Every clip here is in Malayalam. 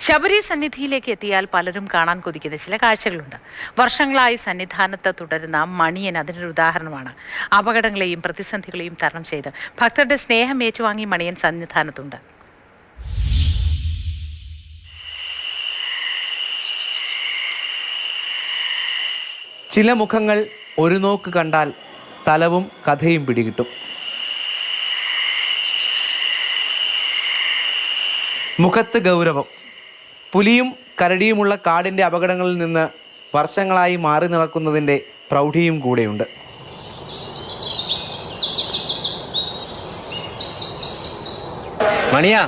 ശബരി സന്നിധിയിലേക്ക് എത്തിയാൽ പലരും കാണാൻ കൊതിക്കുന്ന ചില കാഴ്ചകളുണ്ട്. വർഷങ്ങളായി സന്നിധാനത്ത് തുടരുന്ന മണിയൻ അതിനൊരു ഉദാഹരണമാണ്. അപകടങ്ങളെയും പ്രതിസന്ധികളെയും തരണം ചെയ്ത് ഭക്തരുടെ സ്നേഹം ഏറ്റുവാങ്ങി മണിയൻ സന്നിധാനത്തുണ്ട്. ചില മുഖങ്ങൾ ഒരു നോക്ക് കണ്ടാൽ സ്ഥലവും കഥയും പിടികിട്ടും. മുഖത്ത് ഗൗരവം. പുലിയും കരടിയുമുള്ള കാടിൻ്റെ അപകടങ്ങളിൽ നിന്ന് വർഷങ്ങളായി മാറി നടക്കുന്നതിൻ്റെ പ്രൗഢിയും കൂടെയുണ്ട്. മണിയാ,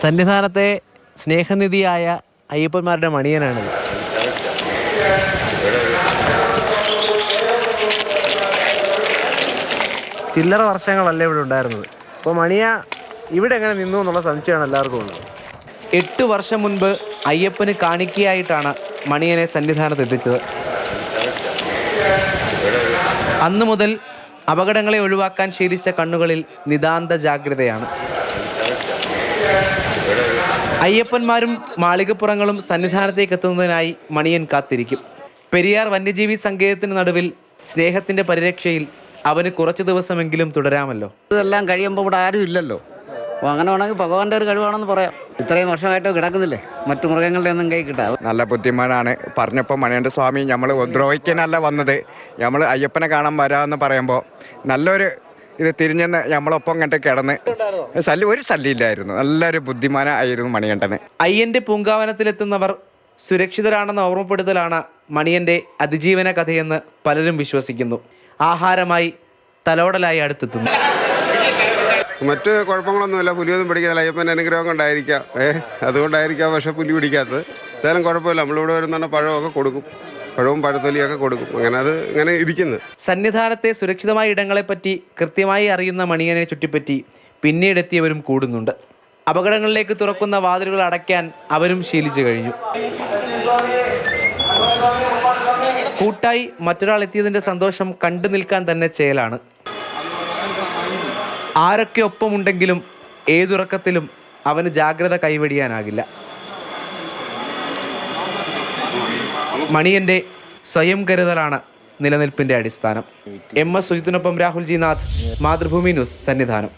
സന്നിധാനത്തെ സ്നേഹനിധിയായ അയ്യപ്പന്മാരുടെ മണിയനാണിത്. ചില്ലറ വർഷങ്ങളല്ല ഇവിടെ ഉണ്ടായിരുന്നത്. അപ്പോൾ മണിയ ഇവിടെ എങ്ങനെ നിന്നു എന്നുള്ള സംശയമാണ് എല്ലാവർക്കും ഉള്ളത്. 8 വർഷം മുൻപ് അയ്യപ്പന് കാണിക്കയായിട്ടാണ് മണിയനെ സന്നിധാനത്ത് എത്തിച്ചത്. അന്നു മുതൽ അപകടങ്ങളെ ഒഴിവാക്കാൻ ശീലിച്ച കണ്ണുകളിൽ നിതാന്ത ജാഗ്രതയാണ്. അയ്യപ്പന്മാരും മാളികപ്പുറങ്ങളും സന്നിധാനത്തേക്ക് എത്തുന്നതിനായി മണിയൻ കാത്തിരിക്കും. പെരിയാർ വന്യജീവി സങ്കേതത്തിന് നടുവിൽ സ്നേഹത്തിന്റെ പരിരക്ഷയിൽ അവന് കുറച്ചു ദിവസമെങ്കിലും തുടരാമല്ലോ. ഇതെല്ലാം കഴിയുമ്പോൾ ഇവിടെ ആരും ഇല്ലല്ലോ. അപ്പോൾ അങ്ങനെ വേണമെങ്കിൽ ഭഗവാന്റെ ഒരു കഴിവാണെന്ന് പറയാം. ഇത്രയും വർഷമായിട്ട് കിടക്കുന്നില്ലേ, മറ്റു മൃഗങ്ങളുടെ ഒന്നും കൈ കിട്ടാം. നല്ല ബുദ്ധിമാനാണ്. പറഞ്ഞപ്പോൾ മണിയൻ്റെ സ്വാമി നമ്മൾ ഉപദ്രവിക്കാനല്ല വന്നത്, നമ്മൾ അയ്യപ്പനെ കാണാൻ വരാമെന്ന് പറയുമ്പോൾ നല്ലൊരു ഇത് തിരിഞ്ഞെന്ന് നമ്മളൊപ്പം കണ്ട് കിടന്ന് ഒരു ശല്യമില്ലായിരുന്നു. നല്ലൊരു ബുദ്ധിമാനായിരുന്നു മണികണ്ഠന്. അയ്യന്റെ പൂങ്കാവനത്തിലെത്തുന്നവർ സുരക്ഷിതരാണെന്ന ഓർമ്മപ്പെടുത്തലാണ് മണിയന്റെ അതിജീവന കഥയെന്ന് പലരും വിശ്വസിക്കുന്നു. ആഹാരമായി തലോടലായി അടുത്തെത്തുന്നു. മറ്റ് കുഴപ്പങ്ങളൊന്നുമില്ല. പുലിയൊന്നും പിടിക്കാനില്ല. അയ്യപ്പൻ്റെ അനുഗ്രഹം കൊണ്ടായിരിക്കാം, അതുകൊണ്ടായിരിക്കാം. പക്ഷെ പുലി പിടിക്കാത്തത്. എന്തായാലും കുഴപ്പമില്ല. നമ്മളിവിടെ വരുന്ന പഴമൊക്കെ കൊടുക്കും, പഴവും പഴത്തൊലിയൊക്കെ കൊടുക്കും. അങ്ങനെ ഇരിക്കുന്നു. സന്നിധാനത്തെ സുരക്ഷിതമായ ഇടങ്ങളെപ്പറ്റി കൃത്യമായി അറിയുന്ന മണിയനെ ചുറ്റിപ്പറ്റി പിന്നീടെത്തിയവരും കൂടുന്നുണ്ട്. അപകടങ്ങളിലേക്ക് തുറക്കുന്ന വാതിലുകൾ അടയ്ക്കാൻ അവരും ശീലിച്ചു കഴിഞ്ഞു. കൂട്ടായി മറ്റൊരാൾ എത്തിയതിന്റെ സന്തോഷം കണ്ടു നിൽക്കാൻ തന്നെ ചേലാണ്. ആരൊക്കെ ഒപ്പമുണ്ടെങ്കിലും ഏതുറക്കത്തിലും അവന് ജാഗ്രത കൈവെടിയാനാകില്ല. മണിയന്റെ സ്വയം കരുതലാണ് നിലനിൽപ്പിന്റെ അടിസ്ഥാനം. MS സുജിത്തിനൊപ്പം രാഹുൽ ജി നാഥ്, മാതൃഭൂമി ന്യൂസ്, സന്നിധാനം.